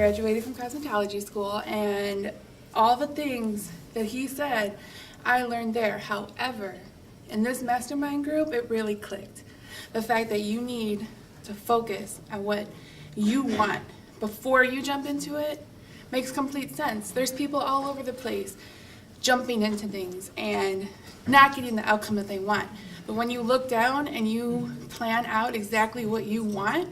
graduated from cosmetology school, and all the things that he said, I learned there. However, in this mastermind group, it really clicked. The fact that you need to focus on what you want before you jump into it makes complete sense. There's people all over the place jumping into things and not getting the outcome that they want. But when you look down and you plan out exactly what you want,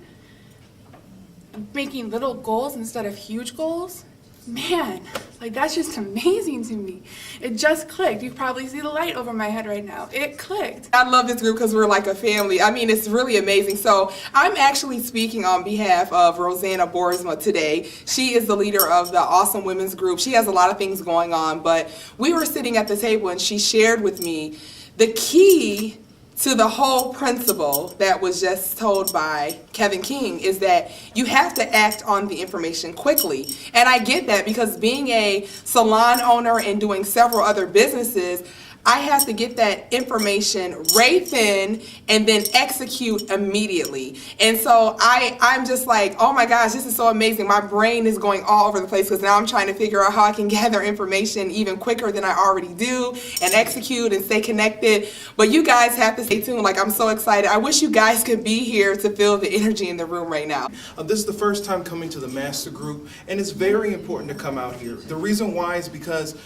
making little goals instead of huge goals, man, like that's just amazing to me. It just clicked. You probably see the light over my head right now. It clicked. I love this group because we're like a family. I mean, it's really amazing. So I'm actually speaking on behalf of Rosanna Boersma today. She is the leader of the Awesome Women's Group. She has a lot of things going on, but we were sitting at the table and she shared with me the key to the whole principle that was just told by Kevin King is that you have to act on the information quickly. And I get that because being a salon owner and doing several other businesses, I have to get that information right then and then execute immediately. And so I'm just like, oh my gosh, this is so amazing. My brain is going all over the place because now I'm trying to figure out how I can gather information even quicker than I already do and execute and stay connected. But you guys have to stay tuned. Like, I'm so excited. I wish you guys could be here to feel the energy in the room right now. This is the first time coming to the Master Group, and it's very important to come out here. The reason why is because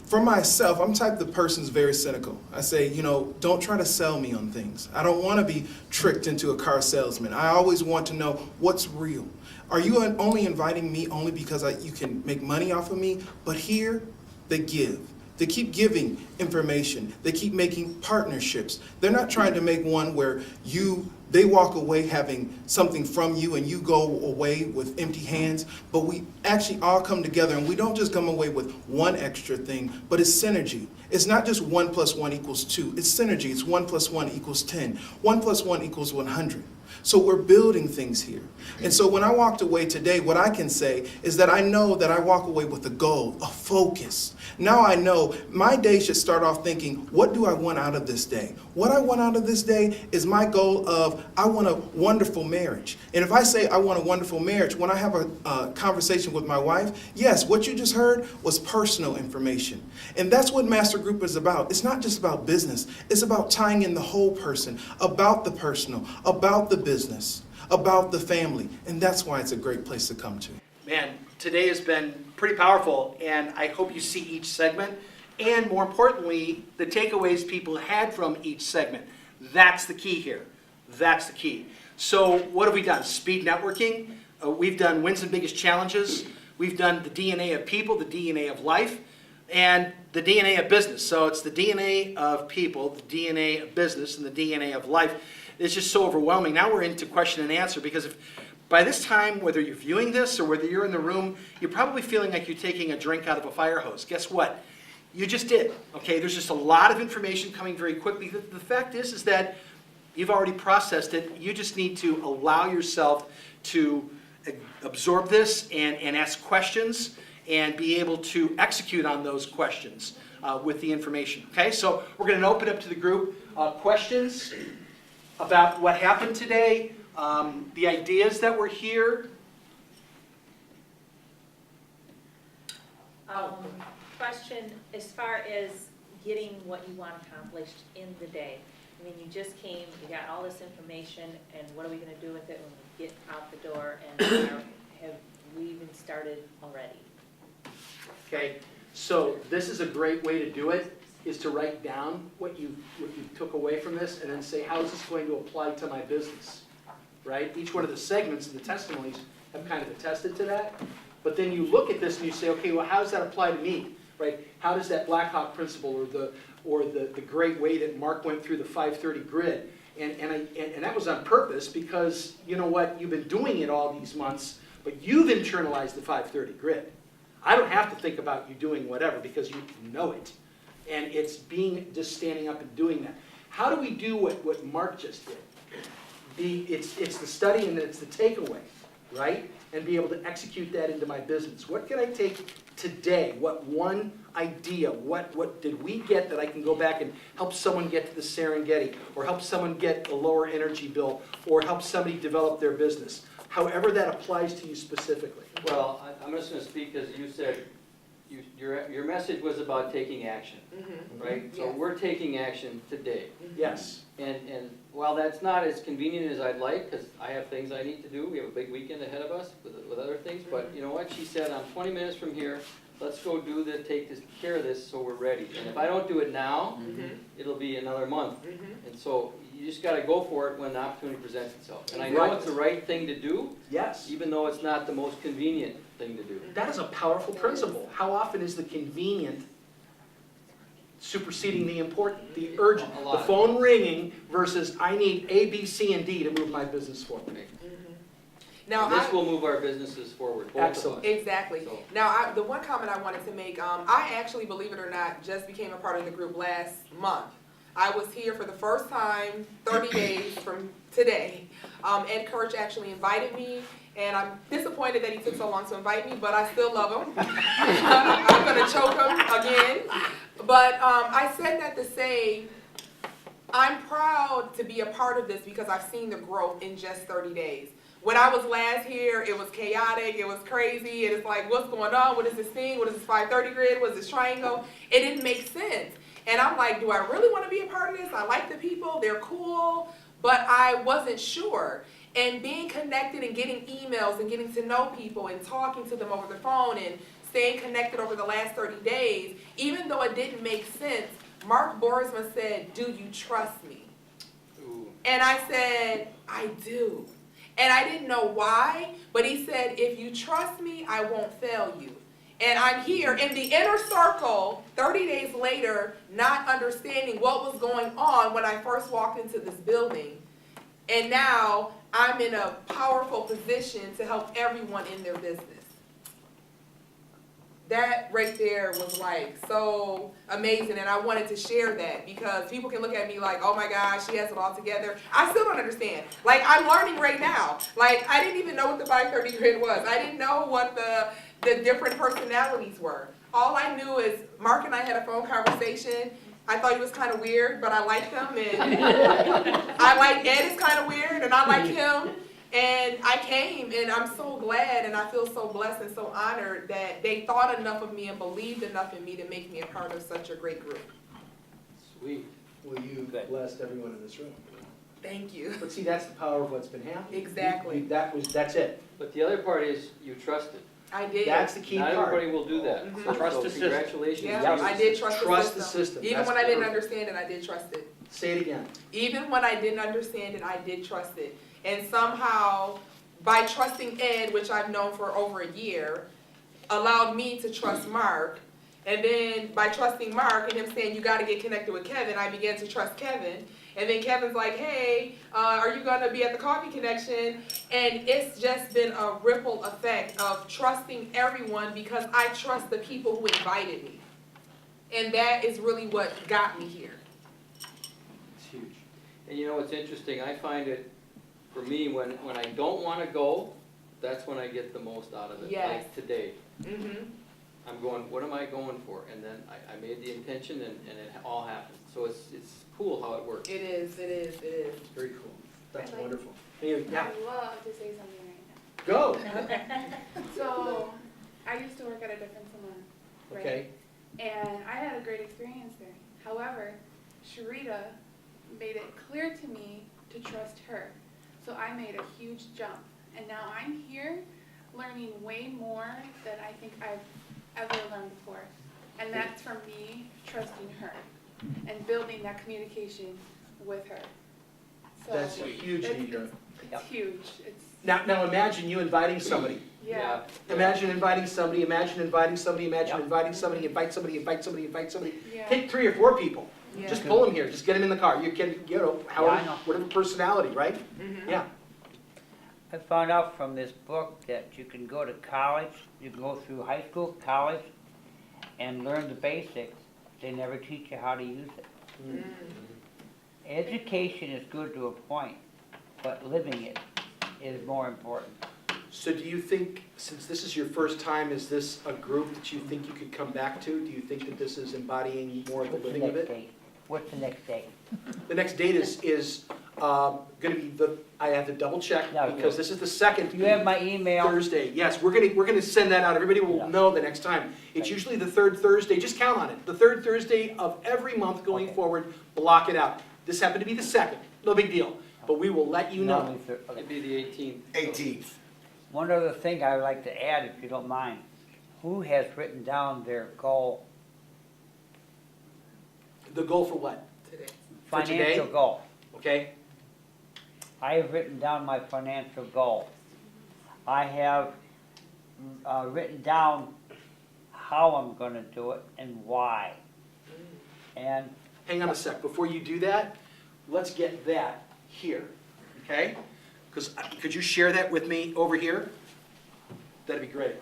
for myself, I'm the type of person who's very cynical. I say, you know, don't try to sell me on things. I don't want to be tricked into a car salesman. I always want to know what's real. Are you only inviting me only because you can make money off of me? But here, they give. They keep giving information. They keep making partnerships. They're not trying to make one where they walk away having something from you and you go away with empty hands, but we actually all come together and we don't just come away with one extra thing, but it's synergy. It's not just 1 + 1 = 2. It's synergy. It's 1 + 1 = 10. 1 + 1 = 100. So we're building things here. And so when I walked away today, what I can say is that I know that I walk away with a goal, a focus. Now I know my day should start off thinking, what do I want out of this day? What I want out of this day is my goal of, I want a wonderful marriage. And if I say I want a wonderful marriage, when I have a conversation with my wife, yes, what you just heard was personal information. And that's what Master Group is about. It's not just about business. It's about tying in the whole person, about the personal, about the business, about the family. And that's why it's a great place to come to. Man, today has been pretty powerful, and I hope you see each segment, and more importantly, the takeaways people had from each segment. That's the key here. That's the key. So what have we done? Speed networking. We've done wins and biggest challenges. We've done the DNA of people, the DNA of life, and the DNA of business. So it's the DNA of people, the DNA of business, and the DNA of life. It's just so overwhelming. Now we're into question and answer, because if by this time, whether you're viewing this or whether you're in the room, you're probably feeling like you're taking a drink out of a fire hose. Guess what? You just did. Okay, there's just a lot of information coming very quickly. The fact is that you've already processed it. You just need to allow yourself to absorb this and ask questions and be able to execute on those questions with the information. Okay, so we're going to open up to the group questions about what happened today, the ideas that were here. Question as far as getting what you want accomplished in the day. I mean, you just came, you got all this information, and what are we going to do with it when we get out the door, and have we even started already? Okay, so this is a great way to do it, is to write down what you took away from this and then say, how is this going to apply to my business, right? Each one of the segments and the testimonies have kind of attested to that. But then you look at this and you say, okay, well, how does that apply to me, right? How does that Black Hawk principle or the great way that Mark went through the 530 grid, and that was on purpose, because you know what, you've been doing it all these months, but you've internalized the 530 grid. I don't have to think about you doing whatever, because you know it. And it's just standing up and doing that. How do we do what Mark just did? It's the study and it's the takeaway, right? And be able to execute that into my business. What can I take today? What one idea, what did we get that I can go back and help someone get to the Serengeti, or help someone get a lower energy bill, or help somebody develop their business? However that applies to you specifically. Well, I'm just gonna speak as you said, your message was about taking action, right? So Yes. we're taking action today. Yes. And while that's not as convenient as I'd like, because I have things I need to do, we have a big weekend ahead of us with other things, but you know what? She said, I'm 20 minutes from here, let's go take care of this so we're ready. And if I don't do it now, it'll be another month. And so you just gotta go for it when the opportunity presents itself. And I know it's the right thing to do, Yes. even though it's not the most convenient thing to do. That is a powerful principle. How often is the convenient superseding the important, the urgent? A The lot. phone ringing versus I need A, B, C, and D to move my business forward. Now, And this will move our businesses forward, both of Excellent. us. exactly. So- Now, the one comment I wanted to make, I actually, believe it or not, just became a part of the group last month. I was here for the first time, 30 days from today. Ed Kirch actually invited me, and I'm disappointed that he took so long to invite me, but I still love him. I'm gonna choke him again. But I said that to say, I'm proud to be a part of this because I've seen the growth in just 30 days. When I was last here, it was chaotic, it was crazy, and it's like, what's going on? What is this thing? What is this 530 grid? What is this triangle? It didn't make sense. And I'm like, do I really want to be a part of this? I like the people, they're cool, but I wasn't sure. And being connected and getting emails and getting to know people and talking to them over the phone and staying connected over the last 30 days, even though it didn't make sense, Mark Boersma said, do you trust me? Ooh. And I said, I do. And I didn't know why, but he said, if you trust me, I won't fail you. And I'm here in the inner circle 30 days later, not understanding what was going on when I first walked into this building. And now I'm in a powerful position to help everyone in their business. That right there was like so amazing, and I wanted to share that because people can look at me like, oh my gosh, she has it all together. I still don't understand. Like, I'm learning right now. Like, I didn't even know what the 530 grid was. I didn't know what the different personalities were. All I knew is Mark and I had a phone conversation. I thought he was kind of weird, but I liked him, and I like Ed is kind of weird, and I like him. And I came, and I'm so glad, and I feel so blessed and so honored that they thought enough of me and believed enough in me to make me a part of such a great group. Sweet. Well, you blessed everyone in this room. Thank you. But see, that's the power of what's been happening. Exactly. That's it. But the other part is you trusted. I did. That's the key Not part. everybody will do that. Mhm. So Trust the system. congratulations. Yeah, to you. I did trust Trust the the system. system. Even That's when I didn't perfect. understand it, I did trust it. Say it again. Even when I didn't understand it, I did trust it. And somehow, by trusting Ed, which I've known for over a year, allowed me to trust Mark. And then by trusting Mark and him saying, you gotta get connected with Kevin, I began to trust Kevin. And then Kevin's like, hey, are you gonna be at the Coffee Connection? And it's just been a ripple effect of trusting everyone because I trust the people who invited me. And that is really what got me here. It's huge. And you know what's interesting, I find it, for me, when I don't want to go, that's when I get the most out of it. Yes. Like today, Mm-hmm. I'm going, what am I going for? And then I made the intention and it all happened. So it's cool how it works. It is, it is, it is. It's very cool. That's I like- wonderful. Hey, yeah, I love to say something right go. now. So, I used to work at a different salon, right? Okay. And I had a great experience there. However, Sharita made it clear to me to trust her. So I made a huge jump. And now I'm here learning way more than I think I've ever learned before. And that's from me trusting her and building that communication with her. So That's a huge it's- need here. It's huge. It's, Now imagine you inviting somebody. yeah. Imagine inviting somebody, imagine inviting somebody, imagine inviting somebody, invite somebody, invite somebody, invite somebody. Yeah. Take 3 or 4 people. Yeah. Just pull them here, just get them in the car. You can, you know, however, I know. whatever personality, right? Mhm. Yeah. I found out from this book that you can go to college, you can go through high school, college, and learn the basics. They never teach you how to use it. Mm. Education is good to a point, but living it is more important. So do you think, since this is your first time, is this a group that you think you could come back to? Do you think that this is embodying more of the What's the living of next it? date? What's the next date? The next date is Gonna be I have to double check, Yeah, because good. this is the second You have my email. Thursday. Yes, we're gonna send that out. Everybody will Yeah. know the next time. It's usually the third Thursday, just count on it. The third Thursday of every month going Okay. forward, block it out. This happened to be the second, no big deal, but we will let you know. Normally okay. It'd be the 18th. 18th. One other thing I would like to add, if you don't mind. Who has written down their goal, The goal for what? For today? financial goal? Okay? I have written down my financial goal. I have written down how I'm gonna do it and why. And Hang on a sec, before you do that, let's get that here, okay? Because, could you share that with me over here? That'd be great.